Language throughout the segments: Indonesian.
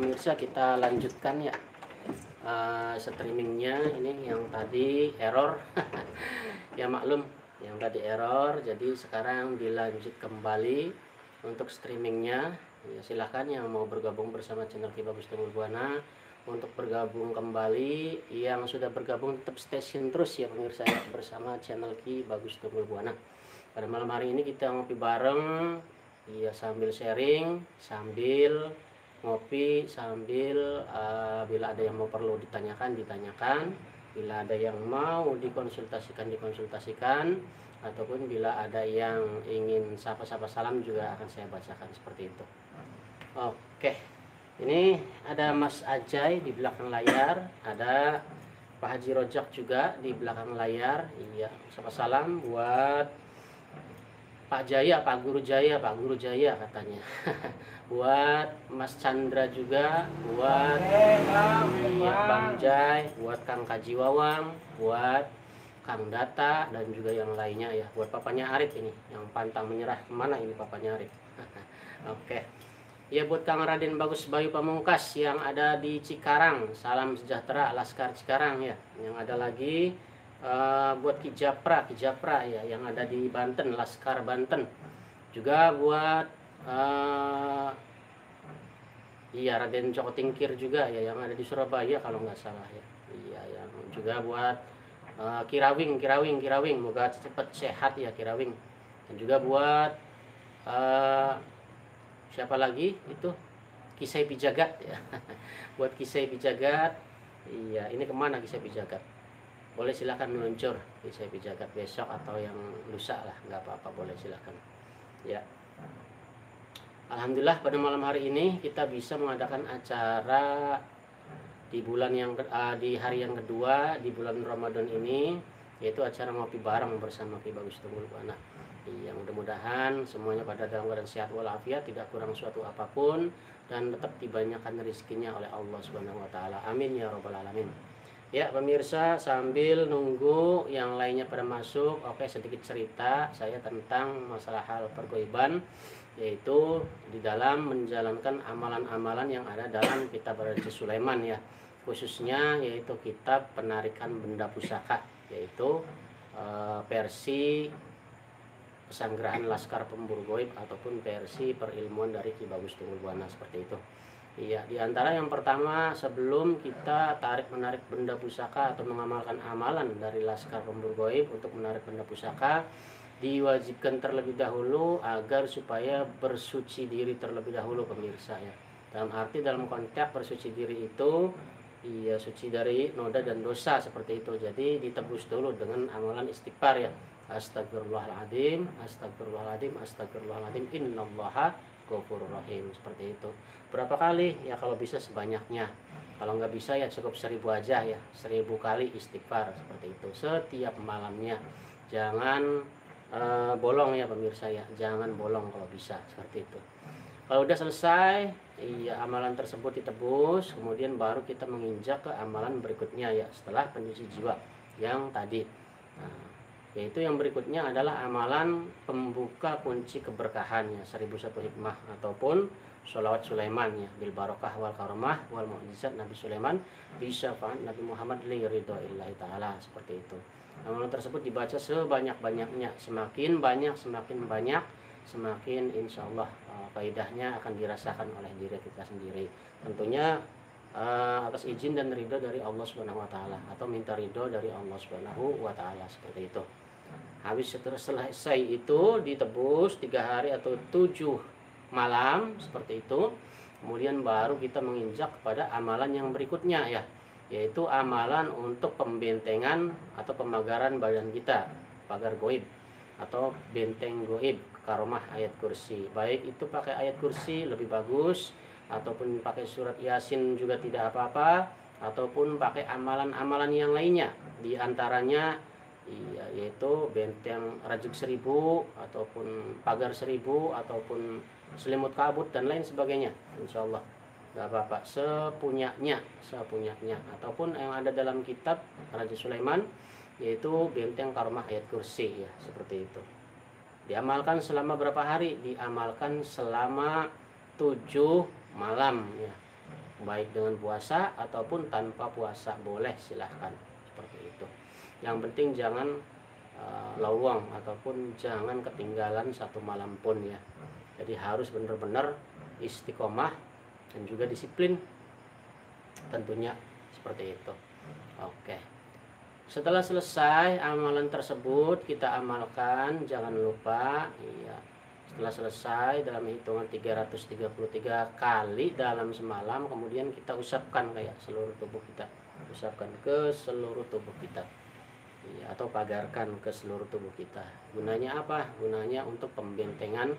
Pemirsa, kita lanjutkan ya streamingnya. Ini yang tadi error ya maklum, yang tadi error, jadi sekarang dilanjut kembali untuk streamingnya ya. Silahkan yang mau bergabung bersama channel Ki Bagus Tumbuh Buana untuk bergabung kembali. Yang sudah bergabung tetap stay terus ya pemirsa ya, bersama channel Ki Bagus Tumbuh Buana. Pada malam hari ini kita ngopi bareng ya, sambil sharing, sambil ngopi, sambil bila ada yang mau perlu ditanyakan, bila ada yang mau dikonsultasikan, ataupun bila ada yang ingin sapa-sapa salam juga akan saya bacakan seperti itu. Oke, ini ada Mas Ajay di belakang layar, ada Pak Haji Rojak juga di belakang layar. Iya, sapa salam buat Pak Jaya, Pak Guru Jaya katanya. Buat Mas Chandra juga, buat iya, Bang Jai, buat Kang Kaji Wawang, buat Kang Data, dan juga yang lainnya ya. Buat papanya Arif ini, yang pantang menyerah. Kemana ini papanya Arif? Oke. Ya, buat Kang Raden Bagus Bayu Pamungkas yang ada di Cikarang. Salam sejahtera Laskar Cikarang ya. Yang ada lagi buat Ki Japra ya, yang ada di Banten, Laskar Banten. Juga buat iya, Raden Joko Tingkir juga ya, yang ada di Surabaya kalau nggak salah ya. Iya, yang juga buat Kirawing, moga cepat sehat ya Kirawing. Dan juga buat siapa lagi itu, Kisai Pijagat ya. Buat Kisai Pijagat. Iya, ini kemana Kisai Pijagat? Boleh silakan meluncur Kisai Pijagat besok atau yang lusa lah, nggak apa-apa, boleh silakan ya. Alhamdulillah pada malam hari ini kita bisa mengadakan acara di bulan yang di hari yang kedua di bulan Ramadan ini, yaitu acara ngopi bareng bersama Ki Bagus Tumbuh Buana. Yang mudah-mudahan semuanya pada dalam keadaan sehat walafiat, tidak kurang suatu apapun, dan tetap dibanyakan rezekinya oleh Allah Subhanahu wa taala. Amin ya rabbal alamin. Ya pemirsa, sambil nunggu yang lainnya pada masuk, oke, sedikit cerita saya tentang masalah hal pergoiban, yaitu di dalam menjalankan amalan-amalan yang ada dalam kitab Raja Sulaiman ya, khususnya yaitu kitab penarikan benda pusaka, yaitu versi Pesanggerahan Laskar Pemburu Goib ataupun versi perilmuan dari Ki Bagus Tumbuh Buana, seperti itu. Iya, di antara yang pertama, sebelum kita tarik-menarik benda pusaka atau mengamalkan amalan dari Laskar Pemburu Goib untuk menarik benda pusaka, diwajibkan terlebih dahulu agar supaya bersuci diri terlebih dahulu pemirsa ya. Dalam arti, dalam konteks bersuci diri itu iya, suci dari noda dan dosa seperti itu. Jadi ditebus dulu dengan amalan istighfar ya. Astagfirullahaladzim, astagfirullahaladzim, astagfirullahaladzim, innallaha ghafurur rahim, seperti itu. Berapa kali ya? Kalau bisa sebanyaknya, kalau nggak bisa ya cukup 1000 aja ya, 1000 kali istighfar seperti itu setiap malamnya. Jangan bolong ya pemirsa ya, jangan bolong kalau bisa, seperti itu. Kalau udah selesai iya, amalan tersebut ditebus, kemudian baru kita menginjak ke amalan berikutnya ya, setelah penyuci jiwa yang tadi. Nah, yaitu yang berikutnya adalah amalan pembuka kunci keberkahannya, 1001 hikmah ataupun sholawat Sulaiman ya, bil barokah wal karomah wal mu'jizat Nabi Sulaiman bisa syafaat Nabi Muhammad li ridhoillahi ta'ala, seperti itu. Amalan tersebut dibaca sebanyak-banyaknya, semakin banyak semakin insya Allah faedahnya akan dirasakan oleh diri kita sendiri, tentunya atas izin dan ridho dari Allah Subhanahu wa taala, atau minta ridho dari Allah Subhanahu wa taala, seperti itu. Habis setelah selesai itu ditebus 3 hari atau 7 malam seperti itu, kemudian baru kita menginjak kepada amalan yang berikutnya ya, yaitu amalan untuk pembentengan atau pemagaran badan kita, pagar goib atau benteng goib, karomah ayat kursi. Baik itu pakai ayat kursi lebih bagus, ataupun pakai surat Yasin juga tidak apa-apa, ataupun pakai amalan-amalan yang lainnya, di antaranya iya, yaitu benteng rajik 1000 ataupun pagar 1000 ataupun selimut kabut dan lain sebagainya. Insya Allah nggak apa-apa, sepunyanya, ataupun yang ada dalam kitab Raja Sulaiman, yaitu benteng karomah ayat kursi ya, seperti itu. Diamalkan selama berapa hari? Diamalkan selama 7 malam ya. baik dengan puasa ataupun tanpa puasa boleh, silahkan seperti itu. Yang penting jangan lowong ataupun jangan ketinggalan satu malam pun ya. Jadi harus benar-benar istiqomah dan juga disiplin tentunya seperti itu. Oke. Setelah selesai amalan tersebut kita amalkan, jangan lupa ya. Setelah selesai dalam hitungan 333 kali dalam semalam, kemudian kita usapkan kayak seluruh tubuh kita. Usapkan ke seluruh tubuh kita. Ya, atau pagarkan ke seluruh tubuh kita. Gunanya apa? Gunanya untuk pembentengan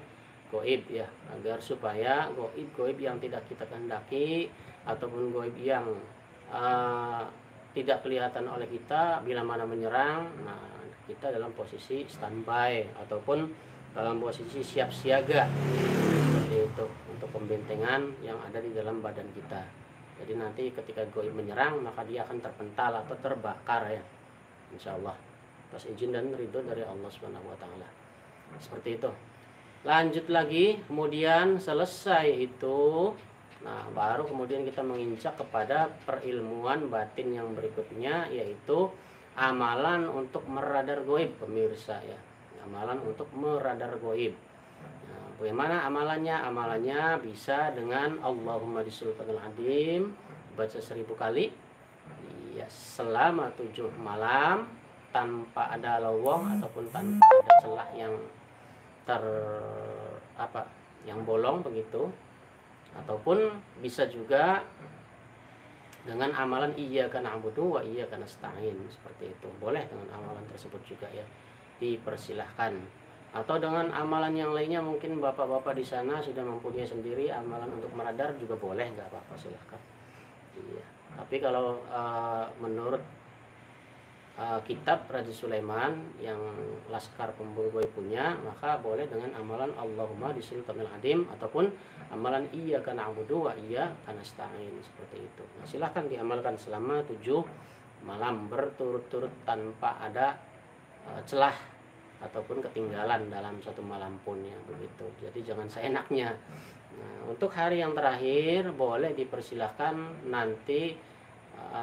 goib ya, agar supaya goib yang tidak kita kehendaki ataupun goib yang tidak kelihatan oleh kita bila mana menyerang, nah kita dalam posisi standby ataupun dalam posisi siap siaga seperti itu untuk pembentengan yang ada di dalam badan kita. Jadi nanti ketika goib menyerang maka dia akan terpental atau terbakar ya, insya Allah atas izin dan ridho dari Allah Subhanahu Wa Taala. Seperti itu. Lanjut lagi, kemudian selesai itu, nah baru kemudian kita menginjak kepada perilmuan batin yang berikutnya, yaitu amalan untuk meradar goib pemirsa ya. Amalan untuk meradar goib. Nah, bagaimana amalannya? Amalannya bisa dengan Allahumma bisultanil adim, baca 1000 kali ya, selama 7 malam tanpa ada lowong ataupun tanpa ada celah yang yang bolong begitu. Ataupun bisa juga dengan amalan iyyaka na'budu wa iyyaka nasta'in, seperti itu. Boleh dengan amalan tersebut juga ya, dipersilahkan. Atau dengan amalan yang lainnya, mungkin bapak-bapak di sana sudah mempunyai sendiri amalan untuk meradar juga boleh, nggak apa-apa, silahkan. Iya. Tapi kalau menurut kitab Raja Sulaiman yang Laskar Pemburu Goib punya, maka boleh dengan amalan Allahumma bisultanil adim ataupun amalan iyyaka na'budu wa iyyaka nasta'in, seperti itu. Nah, silahkan diamalkan selama 7 malam berturut-turut tanpa ada celah ataupun ketinggalan dalam satu malam pun ya, begitu. Jadi jangan seenaknya. Nah, untuk hari yang terakhir boleh dipersilahkan nanti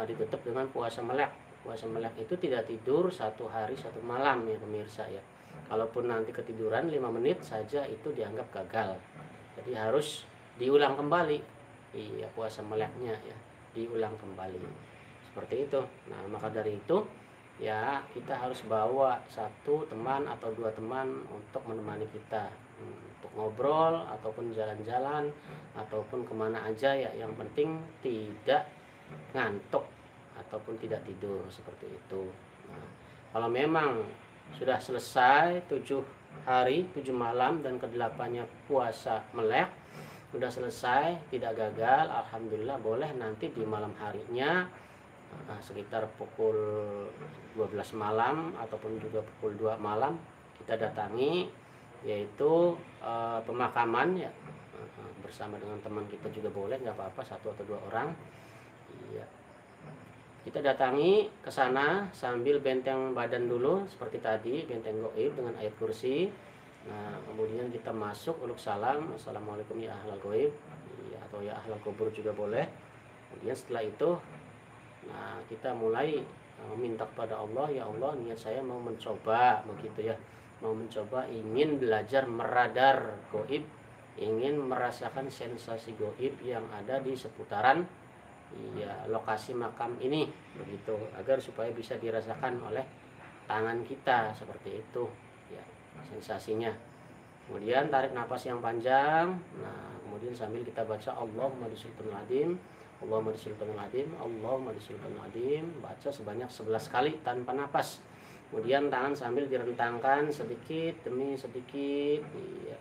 ditutup dengan puasa melek. Puasa melek itu tidak tidur 1 hari 1 malam ya pemirsa ya. Kalaupun nanti ketiduran 5 menit saja itu dianggap gagal. Jadi harus diulang kembali. Iya, puasa meleknya ya, diulang kembali. Seperti itu. Nah, maka dari itu ya kita harus bawa 1 teman atau 2 teman untuk menemani kita untuk ngobrol ataupun jalan-jalan ataupun kemana aja ya, yang penting tidak ngantuk ataupun tidak tidur, seperti itu. Nah, kalau memang sudah selesai 7 hari 7 malam dan ke-8-nya puasa melek, sudah selesai, tidak gagal, alhamdulillah, boleh nanti di malam harinya sekitar pukul 12 malam ataupun juga pukul 2 malam kita datangi, yaitu pemakaman ya, bersama dengan teman kita juga boleh, nggak apa-apa, 1 atau 2 orang. Iya. Kita datangi ke sana sambil benteng badan dulu seperti tadi, benteng goib dengan ayat kursi. Nah, kemudian kita masuk uluk salam, assalamualaikum ya ahlal goib, ya, atau ya ahlal kubur juga boleh. Kemudian setelah itu, nah kita mulai meminta kepada Allah, ya Allah, niat saya mau mencoba begitu ya, mau mencoba, ingin belajar meradar goib, ingin merasakan sensasi goib yang ada di seputaran ya lokasi makam ini begitu, agar supaya bisa dirasakan oleh tangan kita, seperti itu ya sensasinya. Kemudian tarik nafas yang panjang. Nah, kemudian sambil kita baca Allahumma bisultanil adim, Allahumma bisultanil adim, Allahumma bisultanil adim, baca sebanyak 11 kali tanpa nafas. Kemudian tangan sambil direntangkan sedikit demi sedikit ya,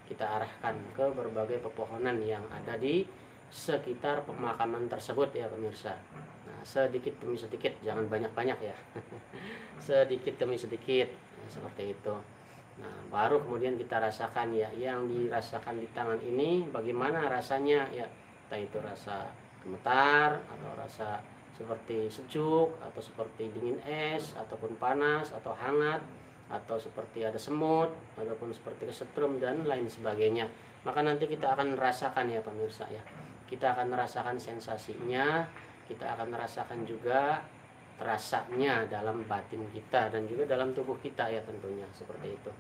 kita arahkan ke berbagai pepohonan yang ada di sekitar pemakaman tersebut ya pemirsa. Nah, sedikit demi sedikit, jangan banyak-banyak ya. Sedikit demi sedikit ya, seperti itu. Nah, baru kemudian kita rasakan ya, yang dirasakan di tangan ini bagaimana rasanya ya, entah itu rasa gemetar atau rasa seperti sejuk atau seperti dingin es ataupun panas atau hangat atau seperti ada semut ataupun seperti kesetrum dan lain sebagainya. Maka nanti kita akan rasakan ya pemirsa ya. kita akan merasakan sensasinya, kita akan merasakan juga rasanya dalam batin kita dan juga dalam tubuh kita ya tentunya seperti itu.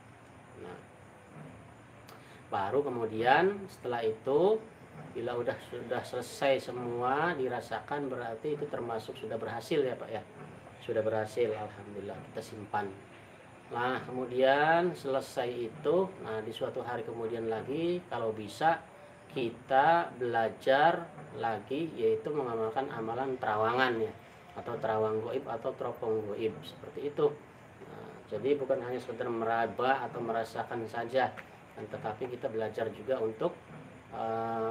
Nah, baru kemudian setelah itu bila sudah selesai semua dirasakan, berarti itu termasuk sudah berhasil ya Pak ya. Sudah berhasil, alhamdulillah, kita simpan. Nah, kemudian selesai itu, nah di suatu hari kemudian lagi kalau bisa kita belajar lagi, yaitu mengamalkan amalan terawangan ya, atau terawang goib atau teropong goib seperti itu. Nah, jadi bukan hanya sekedar meraba atau merasakan saja, tetapi kita belajar juga untuk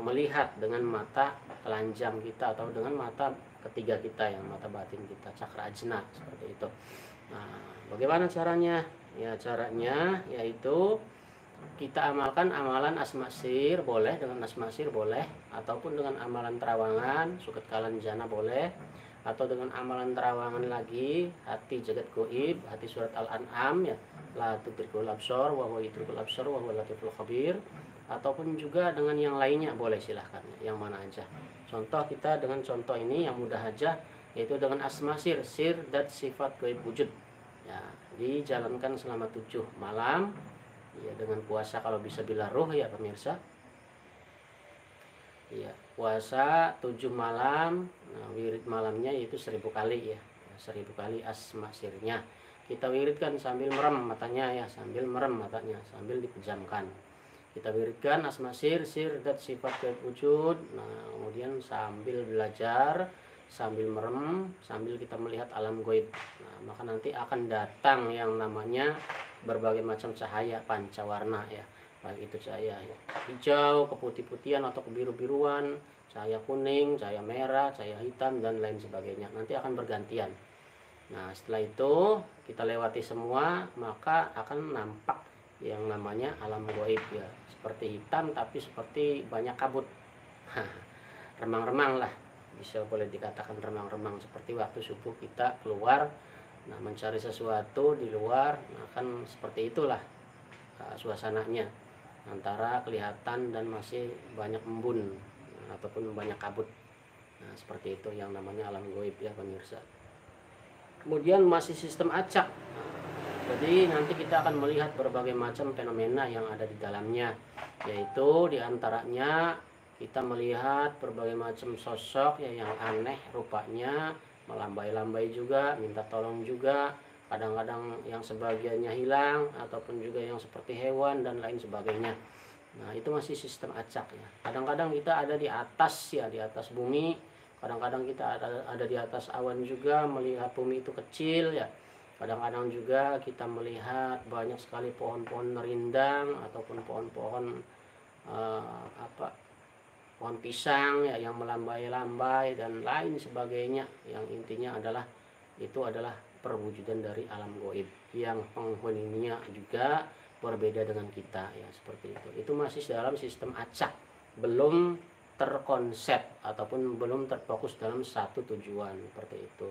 melihat dengan mata telanjang kita atau dengan mata ketiga kita, yang mata batin kita, cakra ajna seperti itu. Nah, bagaimana caranya? Ya, caranya yaitu kita amalkan amalan asma sir, boleh dengan asma sir boleh, ataupun dengan amalan terawangan suket kalan jana boleh, atau dengan amalan terawangan lagi hati jagat goib, hati surat al-an'am ya, la tudrikul absar wa huwa yudrikul absar wa huwa latiful khabir, ataupun juga dengan yang lainnya boleh, silahkan yang mana aja. Contoh kita dengan contoh ini yang mudah aja, yaitu dengan asma sir, sir dat sifat goib wujud ya, dijalankan selama 7 malam ya, dengan puasa kalau bisa bila ruh ya pemirsa ya, puasa 7 malam. Nah, wirid malamnya itu 1000 kali ya, 1000 kali asma sirnya kita wiridkan sambil merem matanya ya, sambil merem matanya, sambil dipejamkan kita wiridkan asma sir, sir dat sifat goib wujud. Nah, kemudian sambil belajar, sambil merem, sambil kita melihat alam goib. Nah, maka nanti akan datang yang namanya berbagai macam cahaya pancawarna ya, baik itu cahaya ya, hijau, keputih-putihan atau kebiru-biruan, cahaya kuning, cahaya merah, cahaya hitam dan lain sebagainya. Nanti akan bergantian. Nah, setelah itu kita lewati semua, maka akan nampak yang namanya alam goib ya, seperti hitam tapi seperti banyak kabut, remang-remang lah, bisa boleh dikatakan remang-remang, seperti waktu subuh kita keluar nah mencari sesuatu di luar. Nah, kan seperti itulah suasananya, antara kelihatan dan masih banyak embun ataupun banyak kabut. Nah, seperti itu yang namanya alam goib ya pemirsa. Kemudian masih sistem acak. Jadi nanti kita akan melihat berbagai macam fenomena yang ada di dalamnya, yaitu diantaranya kita melihat berbagai macam sosok ya, yang aneh rupanya, melambai-lambai juga, minta tolong juga, kadang-kadang yang sebagiannya hilang, ataupun juga yang seperti hewan dan lain sebagainya. Nah, itu masih sistem acak ya. Kadang-kadang kita ada di atas ya, di atas bumi, kadang-kadang kita ada di atas awan juga, melihat bumi itu kecil ya. Kadang-kadang juga kita melihat banyak sekali pohon-pohon rindang ataupun pohon-pohon pohon pisang ya, yang melambai-lambai dan lain sebagainya. Yang intinya adalah itu adalah perwujudan dari alam goib yang penghuninya juga berbeda dengan kita ya, seperti itu. Itu masih dalam sistem acak, belum terkonsep ataupun belum terfokus dalam satu tujuan, seperti itu.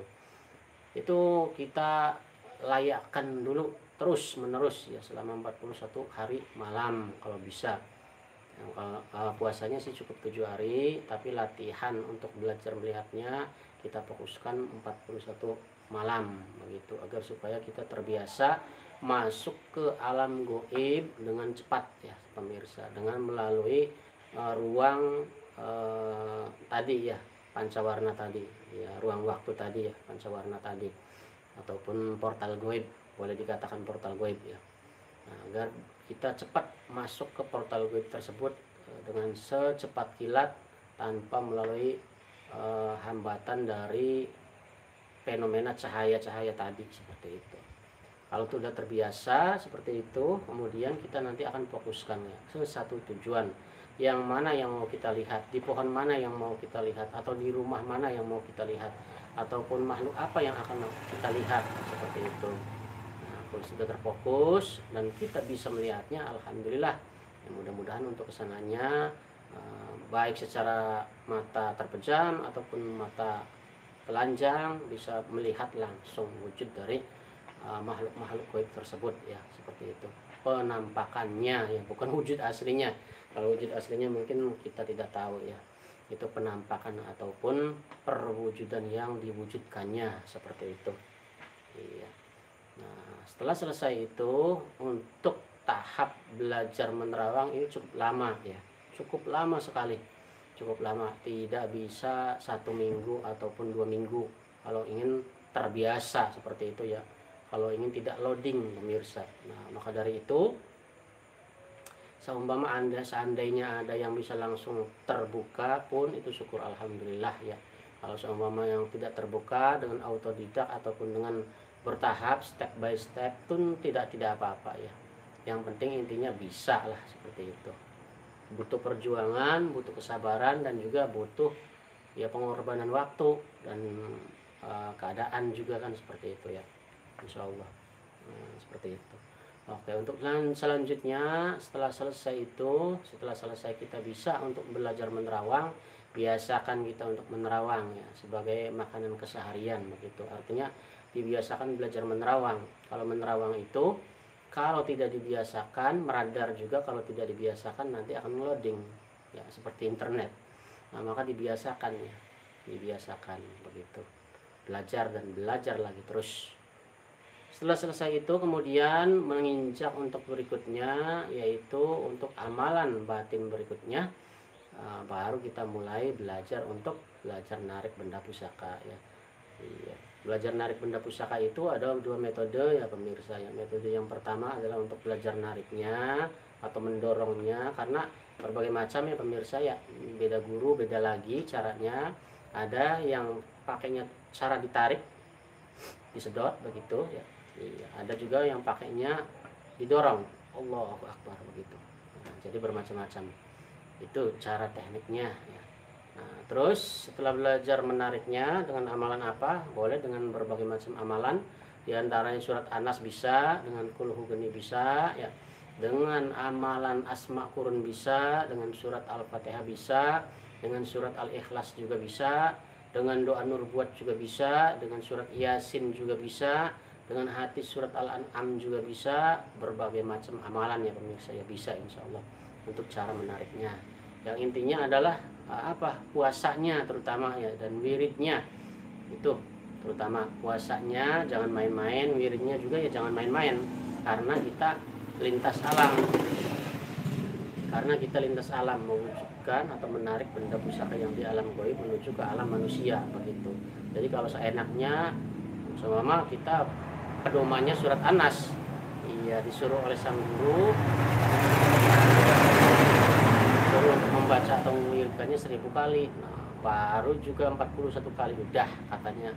Itu kita layakkan dulu terus menerus ya, selama 41 hari malam kalau bisa. Kalau puasanya sih cukup 7 hari, tapi latihan untuk belajar melihatnya kita fokuskan 41 malam begitu, agar supaya kita terbiasa masuk ke alam goib dengan cepat ya pemirsa, dengan melalui ruang tadi ya, pancawarna tadi ya, ruang waktu tadi ya, pancawarna tadi, ataupun portal goib, boleh dikatakan portal goib ya. Nah, agar kita cepat masuk ke portal goib tersebut dengan secepat kilat tanpa melalui hambatan dari fenomena cahaya-cahaya tadi, seperti itu. Kalau sudah terbiasa seperti itu, kemudian kita nanti akan fokuskan ya ke satu tujuan. Yang mana yang mau kita lihat, di pohon mana yang mau kita lihat, atau di rumah mana yang mau kita lihat, ataupun makhluk apa yang akan kita lihat, seperti itu. Nah, kalau sudah terfokus dan kita bisa melihatnya, alhamdulillah ya, mudah-mudahan untuk kesananya baik secara mata terpejam ataupun mata telanjang bisa melihat langsung wujud dari makhluk-makhluk goib tersebut ya, seperti itu penampakannya ya, bukan wujud aslinya. Kalau wujud aslinya mungkin kita tidak tahu ya. itu penampakan ataupun perwujudan yang diwujudkannya seperti itu. Iya. Nah, setelah selesai itu untuk tahap belajar menerawang ini cukup lama ya, cukup lama sekali, cukup lama, tidak bisa 1 minggu ataupun 2 minggu kalau ingin terbiasa seperti itu ya, kalau ingin tidak loading pemirsa. Nah, maka dari itu seumpama Anda seandainya ada yang bisa langsung terbuka pun itu syukur alhamdulillah ya. Kalau seumpama yang tidak terbuka dengan autodidak ataupun dengan bertahap step by step pun tidak apa-apa ya. Yang penting intinya bisa lah seperti itu. Butuh perjuangan, butuh kesabaran, dan juga butuh ya pengorbanan waktu dan keadaan juga kan seperti itu ya. Insya Allah seperti itu. Oke, untuk selanjutnya setelah selesai kita bisa untuk belajar menerawang, biasakan kita untuk menerawang ya sebagai makanan keseharian begitu. Artinya dibiasakan belajar menerawang. Kalau menerawang itu kalau tidak dibiasakan meradar juga, kalau tidak dibiasakan nanti akan loading ya seperti internet. Nah, maka dibiasakan ya. Dibiasakan begitu. Belajar dan belajar lagi terus. Setelah selesai itu kemudian menginjak untuk berikutnya, yaitu untuk amalan batin berikutnya, baru kita mulai belajar untuk belajar narik benda pusaka ya. Iya. Belajar narik benda pusaka itu ada 2 metode ya pemirsa ya. Metode yang pertama adalah untuk belajar nariknya atau mendorongnya, karena berbagai macam ya pemirsa ya, beda guru beda lagi caranya. Ada yang pakainya cara ditarik, disedot begitu ya. Iya, ada juga yang pakainya didorong, Allahu Akbar begitu. Nah, jadi bermacam-macam itu cara tekniknya ya. Nah, terus setelah belajar menariknya dengan amalan apa? Boleh dengan berbagai macam amalan. Di antaranya surat Anas bisa, dengan Qul Huwallahu bisa ya. Dengan amalan Asma Qurun bisa, dengan surat Al-Fatihah bisa, dengan surat Al-Ikhlas juga bisa, dengan doa Nurbuat juga bisa, dengan surat Yasin juga bisa, dengan hati surat Al-An'am juga bisa. Berbagai macam amalan ya pemirsa ya bisa insya Allah untuk cara menariknya. Yang intinya adalah puasanya terutama ya, dan wiridnya itu terutama puasanya jangan main-main, wiridnya juga ya jangan main-main, karena kita lintas alam mewujudkan atau menarik benda pusaka yang di alam gaib menuju ke alam manusia begitu. Jadi kalau seenaknya selama kita pedomannya surat Anas, iya disuruh oleh sang guru suruh untuk membaca atau mengirimkannya 1000 kali. Nah, baru juga 41 kali udah katanya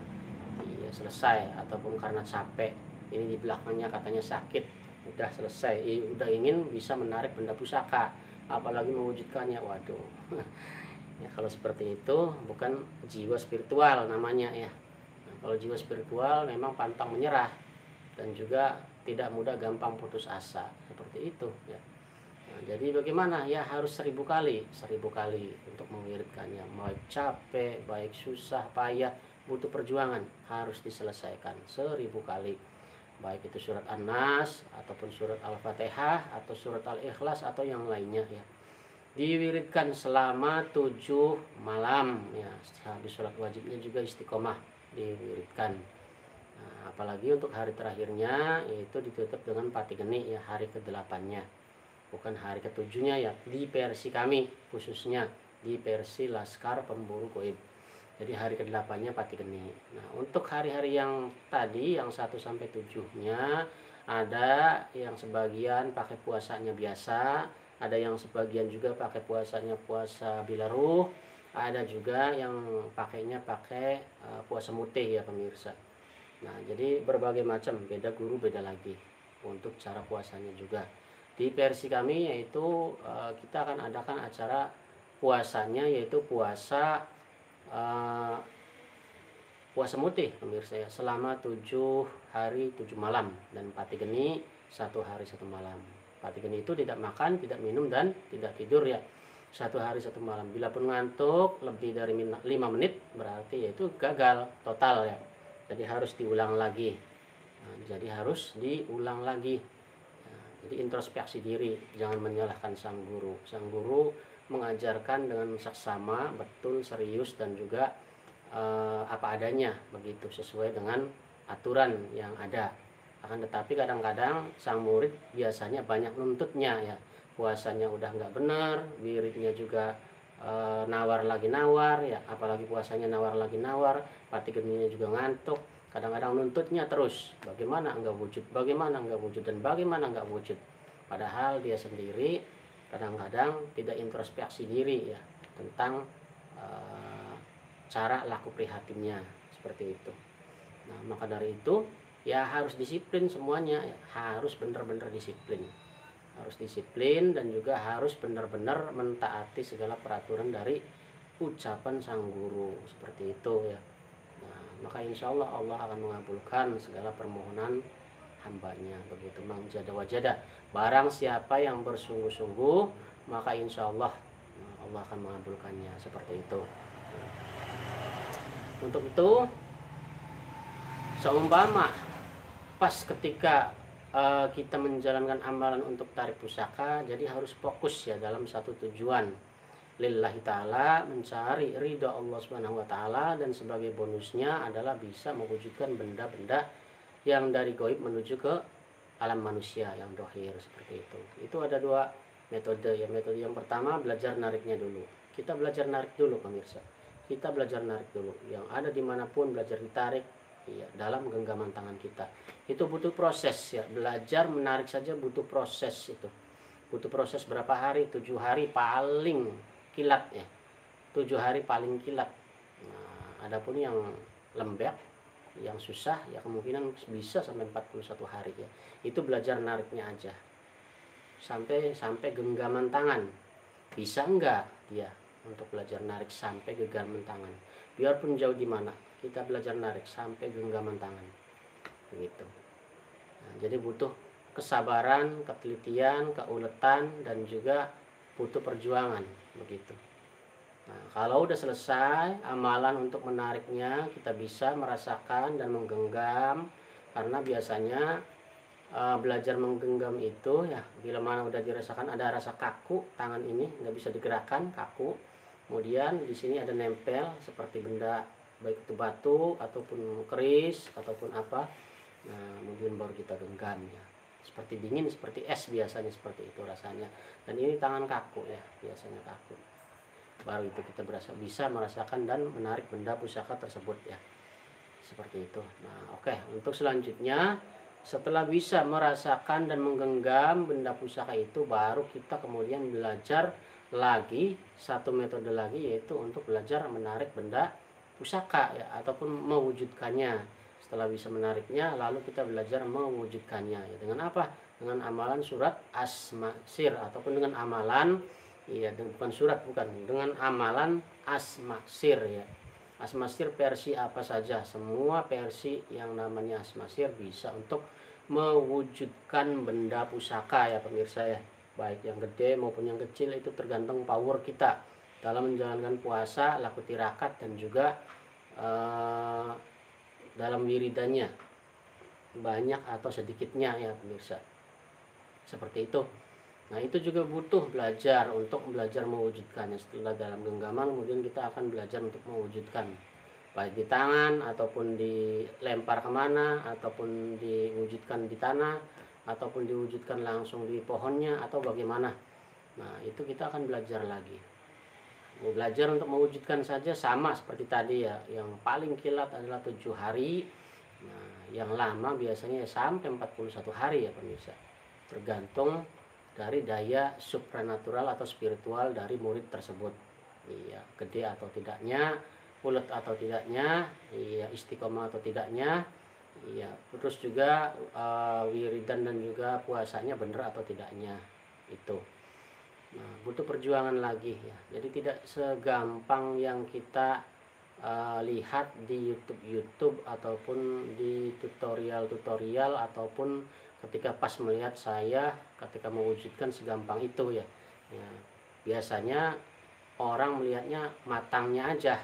iya selesai, ataupun karena capek ini di belakangnya katanya sakit udah selesai, udah ingin bisa menarik benda pusaka apalagi mewujudkannya, waduh. Ya, kalau seperti itu bukan jiwa spiritual namanya ya. Nah, kalau jiwa spiritual memang pantang menyerah dan juga tidak mudah gampang putus asa seperti itu ya. Nah, jadi bagaimana ya, harus 1000 kali untuk mengirimkannya, baik capek baik susah payah butuh perjuangan, harus diselesaikan 1000 kali, baik itu surat An-Nas ataupun surat Al-Fatihah atau surat Al-Ikhlas atau yang lainnya ya. Diwiridkan selama 7 malam ya. Habis sholat wajibnya juga istiqomah diwiridkan. Nah, apalagi untuk hari terakhirnya yaitu ditutup dengan pati geni ya, hari ke-8-nya, bukan hari ke-7-nya ya, di versi kami khususnya di versi Laskar Pemburu Gaib. Jadi hari ke-8-nya pati geni. Nah, untuk hari-hari yang tadi yang 1 sampai 7-nya ada yang sebagian pakai puasanya biasa, ada yang sebagian juga pakai puasanya puasa bilaruh, ada juga yang pakainya pakai puasa mutih ya pemirsa. Nah, jadi berbagai macam, beda guru beda lagi untuk cara puasanya juga. Di versi kami yaitu kita akan adakan acara puasanya yaitu puasa mutih pemirsa ya, selama 7 hari 7 malam, dan pati geni 1 hari 1 malam. Pati geni itu tidak makan, tidak minum, dan tidak tidur ya, 1 hari 1 malam. Bila pun ngantuk lebih dari 5 menit berarti yaitu gagal total ya. Jadi harus diulang lagi. Nah, jadi introspeksi diri, jangan menyalahkan sang guru. Sang guru mengajarkan dengan saksama, betul, serius, dan juga apa adanya, begitu, sesuai dengan aturan yang ada. Akan tetapi kadang-kadang sang murid biasanya banyak nuntutnya ya, puasanya udah nggak benar, wiridnya juga nawar lagi nawar ya, apalagi puasanya nawar lagi nawar, pati geninya juga ngantuk. Kadang-kadang nuntutnya terus, bagaimana enggak wujud, bagaimana enggak wujud, dan bagaimana enggak wujud. Padahal dia sendiri kadang-kadang tidak introspeksi diri ya tentang cara laku prihatinnya seperti itu. Nah, maka dari itu ya harus disiplin semuanya ya. Harus benar-benar disiplin, harus disiplin, dan juga harus benar-benar mentaati segala peraturan dari ucapan sang guru seperti itu ya. Nah, maka insya Allah Allah akan mengabulkan segala permohonan hambanya, begitu Mang Jada Wajada. Barang siapa yang bersungguh-sungguh, maka insya Allah Allah akan mengabulkannya seperti itu. Untuk itu, seumpama pas ketika kita menjalankan amalan untuk tarik pusaka, jadi harus fokus ya dalam satu tujuan, lillahi ta'ala, mencari ridha Allah subhanahu wa ta'ala, dan sebagai bonusnya adalah bisa mewujudkan benda-benda yang dari goib menuju ke alam manusia yang dohir seperti itu. Itu ada dua metode ya. Metode yang pertama, belajar nariknya dulu. Kita belajar narik dulu pemirsa, kita belajar narik dulu, yang ada dimanapun belajar ditarik ya, dalam genggaman tangan kita. Itu butuh proses ya, belajar menarik saja butuh proses. Itu butuh proses berapa hari? 7 hari paling kilat ya, 7 hari paling kilat. Nah, adapun yang lembek, yang susah ya kemungkinan bisa sampai 41 hari ya. Itu belajar nariknya aja sampai genggaman tangan. Bisa enggak dia untuk belajar narik sampai genggaman tangan? Biarpun jauh di mana, kita belajar narik sampai genggaman tangan begitu. Nah, jadi butuh kesabaran, ketelitian, keuletan, dan juga butuh perjuangan begitu. Nah, kalau udah selesai amalan untuk menariknya, kita bisa merasakan dan menggenggam, karena biasanya belajar menggenggam itu ya, bila mana udah dirasakan ada rasa kaku tangan ini, nggak bisa digerakkan, kaku. Kemudian di sini ada nempel seperti benda, baik itu batu ataupun keris ataupun apa. Nah, kemudian baru kita genggam ya, seperti dingin, seperti es biasanya, seperti itu rasanya. Dan ini tangan kaku ya, biasanya kaku. Baru itu kita bisa merasakan dan menarik benda pusaka tersebut ya, seperti itu. Nah, oke. Untuk selanjutnya, setelah bisa merasakan dan menggenggam benda pusaka itu, baru kita kemudian belajar lagi satu metode lagi, yaitu untuk belajar menarik benda pusaka ya, ataupun mewujudkannya. Setelah bisa menariknya, lalu kita belajar mewujudkannya ya. Dengan apa? Dengan amalan surat Asma-Sir, ataupun dengan amalan iya, bukan surat, bukan, dengan amalan Asma-Sir ya. Asma-Sir versi apa saja, semua versi yang namanya Asma-Sir bisa untuk mewujudkan benda pusaka ya pemirsa ya. Baik yang gede maupun yang kecil, itu tergantung power kita dalam menjalankan puasa, laku tirakat, dan juga dalam wiridannya, banyak atau sedikitnya ya pemirsa, seperti itu. Nah, itu juga butuh belajar untuk belajar mewujudkannya. Setelah dalam genggaman, kemudian kita akan belajar untuk mewujudkan, baik di tangan ataupun dilempar kemana, ataupun diwujudkan di tanah, ataupun diwujudkan langsung di pohonnya, atau bagaimana. Nah, itu kita akan belajar lagi. Belajar untuk mewujudkan saja sama seperti tadi ya, yang paling kilat adalah 7 hari. Nah, yang lama biasanya sampai 41 hari ya pemirsa, tergantung dari daya supranatural atau spiritual dari murid tersebut. Iya, gede atau tidaknya, ulet atau tidaknya, iya, istiqomah atau tidaknya, iya, terus juga wiridan dan juga puasanya benar atau tidaknya itu. Nah, butuh perjuangan lagi ya. Jadi tidak segampang yang kita lihat di YouTube ataupun di tutorial ataupun ketika pas melihat saya ketika mewujudkan segampang itu ya. Ya, biasanya orang melihatnya matangnya aja.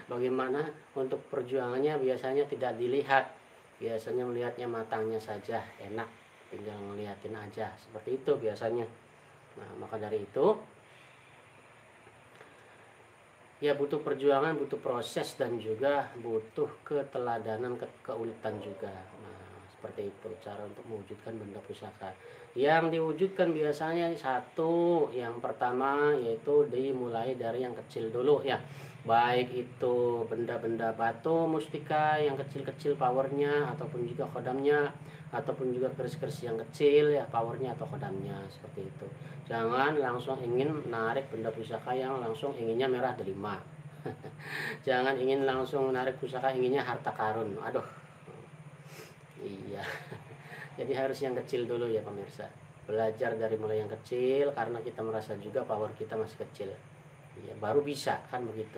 Bagaimana untuk perjuangannya biasanya tidak dilihat. Biasanya melihatnya matangnya saja, enak, tinggal ngeliatin aja. Seperti itu biasanya. Nah, maka dari itu Ya butuh perjuangan, butuh proses, dan juga butuh keteladanan, keuletan juga. Nah, seperti itu cara untuk mewujudkan benda pusaka. Yang diwujudkan biasanya satu, yang pertama yaitu dimulai dari yang kecil dulu ya. Baik itu benda-benda batu mustika yang kecil-kecil powernya, ataupun juga kodamnya, ataupun juga keris-keris yang kecil ya powernya atau kodamnya, seperti itu. Jangan langsung ingin menarik benda pusaka yang langsung inginnya merah delima. Jangan ingin langsung menarik pusaka inginnya harta karun. Aduh. Iya. Jadi harus yang kecil dulu ya pemirsa. Belajar dari mulai yang kecil karena kita merasa juga power kita masih kecil. Iya, baru bisa kan begitu.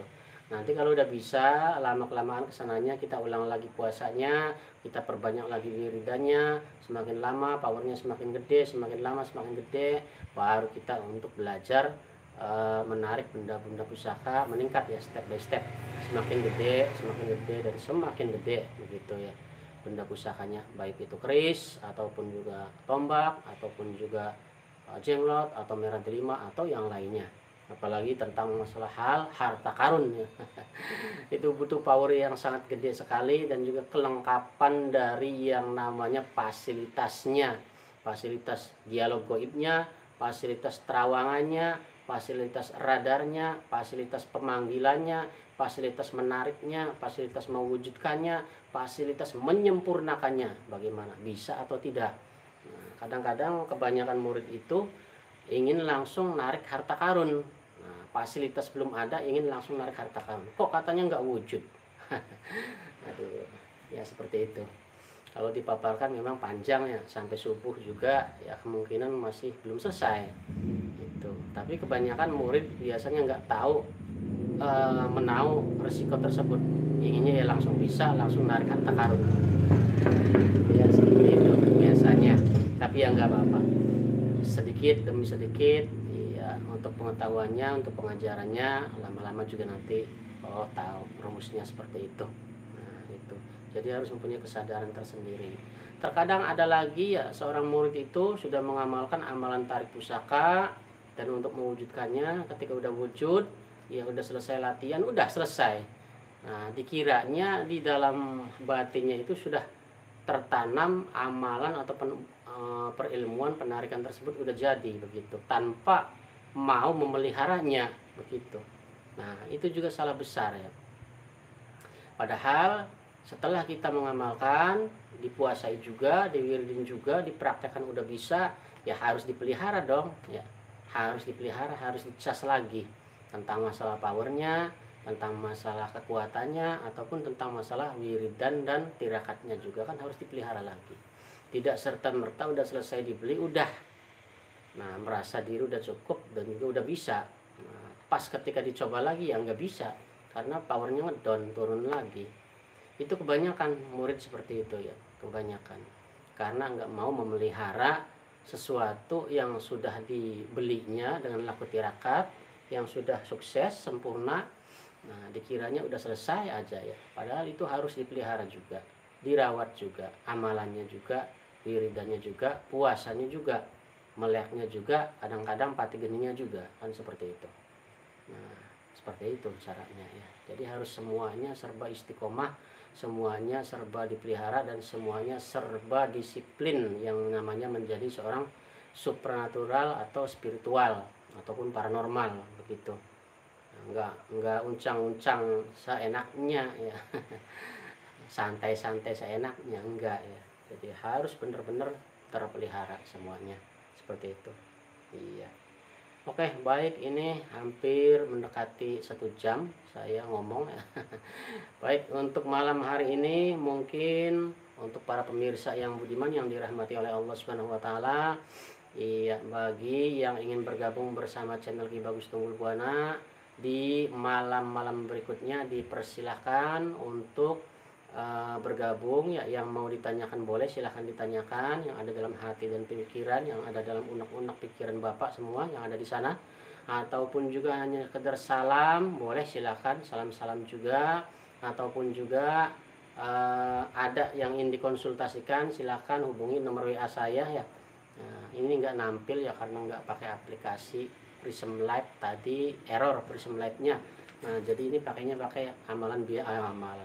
Nanti kalau udah bisa, lama-kelamaan kesananya kita ulang lagi puasanya, kita perbanyak lagi wiridannya, semakin lama powernya semakin gede, semakin lama semakin gede, baru kita untuk belajar menarik benda-benda pusaka meningkat ya step by step, semakin gede dan semakin gede begitu ya benda pusakanya, baik itu keris ataupun juga tombak ataupun juga jenglot atau merah delima atau yang lainnya. Apalagi tentang masalah harta karun ya. Itu butuh power yang sangat gede sekali dan juga kelengkapan dari yang namanya fasilitasnya, fasilitas dialog goibnya, fasilitas terawangannya, fasilitas radarnya, fasilitas pemanggilannya, fasilitas menariknya, fasilitas mewujudkannya, fasilitas menyempurnakannya, bagaimana bisa atau tidak. Nah, kadang-kadang kebanyakan murid itu ingin langsung narik harta karun. Nah, fasilitas belum ada ingin langsung narik harta karun, kok katanya nggak wujud. Aduh, ya seperti itu. Kalau dipaparkan memang panjang ya, sampai subuh juga ya kemungkinan masih belum selesai itu. Tapi kebanyakan murid biasanya nggak tahu menau resiko tersebut, inginnya ya langsung bisa langsung narik harta karun ya, seperti itu biasanya. Tapi ya nggak apa-apa, sedikit demi sedikit ya, untuk pengetahuannya, untuk pengajarannya, lama-lama juga nanti tahu rumusnya seperti itu. Nah, itu jadi harus mempunyai kesadaran tersendiri. Terkadang ada lagi ya, seorang murid itu sudah mengamalkan amalan tarik pusaka, dan untuk mewujudkannya ketika udah wujud ya udah selesai latihan, udah selesai. Nah, dikiranya di dalam batinnya itu sudah tertanam amalan atau perilmuan penarikan tersebut udah jadi begitu, tanpa mau memeliharanya begitu. Nah, itu juga salah besar ya. Padahal setelah kita mengamalkan, dipuasai juga, diwiridin juga, dipraktekkan udah bisa, ya harus dipelihara dong ya. Harus dipelihara, harus dicas lagi tentang masalah powernya, tentang masalah kekuatannya, ataupun tentang masalah wiridan dan tirakatnya juga kan harus dipelihara lagi. Tidak serta-merta udah selesai dibeli udah, nah merasa diri udah cukup dan juga udah bisa, nah, pas ketika dicoba lagi ya nggak bisa karena powernya down, turun lagi. Itu kebanyakan murid seperti itu ya, kebanyakan karena nggak mau memelihara sesuatu yang sudah dibelinya dengan laku tirakat, yang sudah sukses sempurna. Nah, dikiranya udah selesai aja ya, padahal itu harus dipelihara juga, dirawat juga, amalannya juga, wiridannya juga, puasanya juga, meleknya juga, kadang-kadang pati geningnya juga, kan seperti itu. Nah, seperti itu caranya ya. Jadi harus semuanya serba istiqomah, semuanya serba dipelihara, dan semuanya serba disiplin yang namanya menjadi seorang supranatural atau spiritual ataupun paranormal begitu. Enggak uncang-uncang seenaknya ya. Santai-santai seenaknya enggak ya. Jadi harus benar-benar terpelihara semuanya seperti itu. Iya. Oke, baik, ini hampir mendekati 1 jam saya ngomong ya. Baik, untuk malam hari ini mungkin untuk para pemirsa yang budiman yang dirahmati oleh Allah Subhanahu wa taala, iya, bagi yang ingin bergabung bersama channel Ki Bagus Tunggul Buana di malam-malam berikutnya dipersilahkan untuk bergabung ya. Yang mau ditanyakan boleh silahkan ditanyakan, yang ada dalam hati dan pikiran, yang ada dalam unek-unek pikiran Bapak semua yang ada di sana, ataupun juga hanya sekedar salam boleh, silahkan salam-salam juga, ataupun juga ada yang ingin dikonsultasikan silahkan hubungi nomor WA saya ya. Nah, ini nggak nampil ya karena nggak pakai aplikasi Prism Live, tadi error Prism Live nya Nah, jadi ini pakainya pakai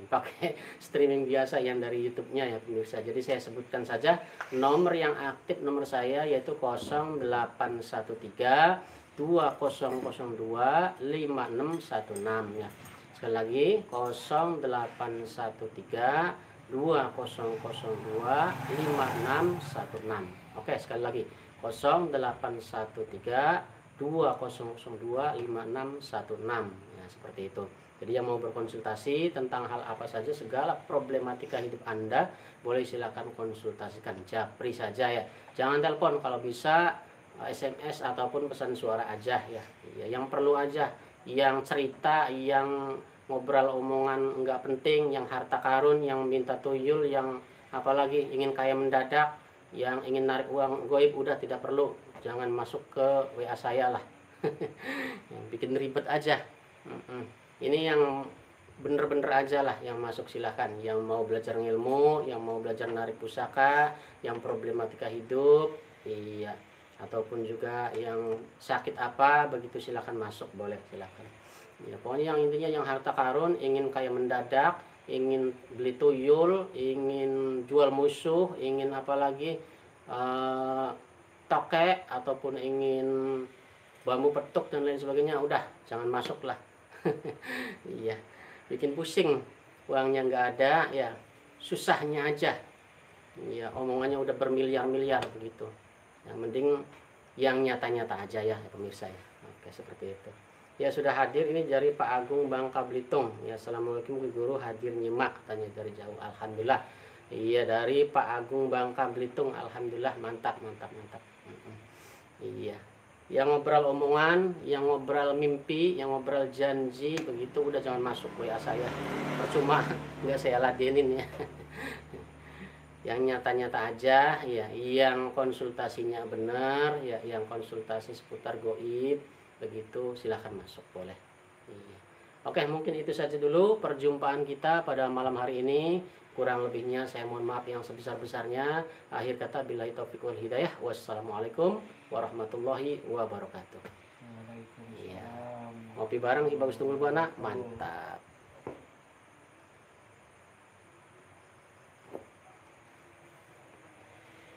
pakai streaming biasa yang dari YouTube-nya ya pemirsa. Jadi saya sebutkan saja nomor yang aktif, nomor saya yaitu 0813 2002 5616 ya. Sekali lagi 0813 2002 5616. Oke, sekali lagi 0813 2002 5616 ya, seperti itu. Jadi yang mau berkonsultasi tentang hal apa saja, segala problematika hidup Anda, boleh silakan konsultasikan, japri saja ya. Jangan telepon, kalau bisa SMS ataupun pesan suara aja ya. Yang perlu aja, yang cerita, yang ngobrol omongan nggak penting, yang harta karun, yang minta tuyul, yang apalagi ingin kaya mendadak, yang ingin narik uang goib, udah tidak perlu. Jangan masuk ke WA saya lah. Yang bikin ribet aja. Ini yang bener-bener aja lah yang masuk, silahkan. Yang mau belajar ilmu, yang mau belajar narik pusaka, yang problematika hidup, iya, ataupun juga yang sakit apa begitu, silahkan masuk, boleh silahkan. Ya, pokoknya yang intinya yang harta karun, ingin kaya mendadak, ingin beli tuyul, ingin jual musuh, ingin apalagi tokek, ataupun ingin bambu petuk dan lain sebagainya, udah jangan masuk lah. Iya, bikin pusing, uangnya nggak ada ya, susahnya aja ya, omongannya udah bermiliar-miliar begitu. Yang mending yang nyata-nyata aja ya pemirsa ya. Oke, seperti itu ya. Sudah hadir ini dari Pak Agung, Bangka Belitung ya. Assalamualaikum Guru, hadir nyimak katanya dari jauh. Alhamdulillah. Iya, dari Pak Agung, Bangka Belitung. Alhamdulillah, mantap mantap mantap. Iya, yang ngobrol omongan, yang ngobrol mimpi, yang ngobrol janji begitu, udah jangan masuk WA saya, percuma nggak saya ladenin ya. Yang nyata-nyata aja ya, yang konsultasinya benar ya, yang konsultasi seputar goib begitu, silahkan masuk, boleh. Iya. Oke, mungkin itu saja dulu perjumpaan kita pada malam hari ini. Kurang lebihnya saya mohon maaf yang sebesar-besarnya. Akhir kata, billahi taufiq wal hidayah. Wassalamualaikum warahmatullahi wabarakatuh. Iya. Ngopi bareng Bagus Tunggul Buana, mantap.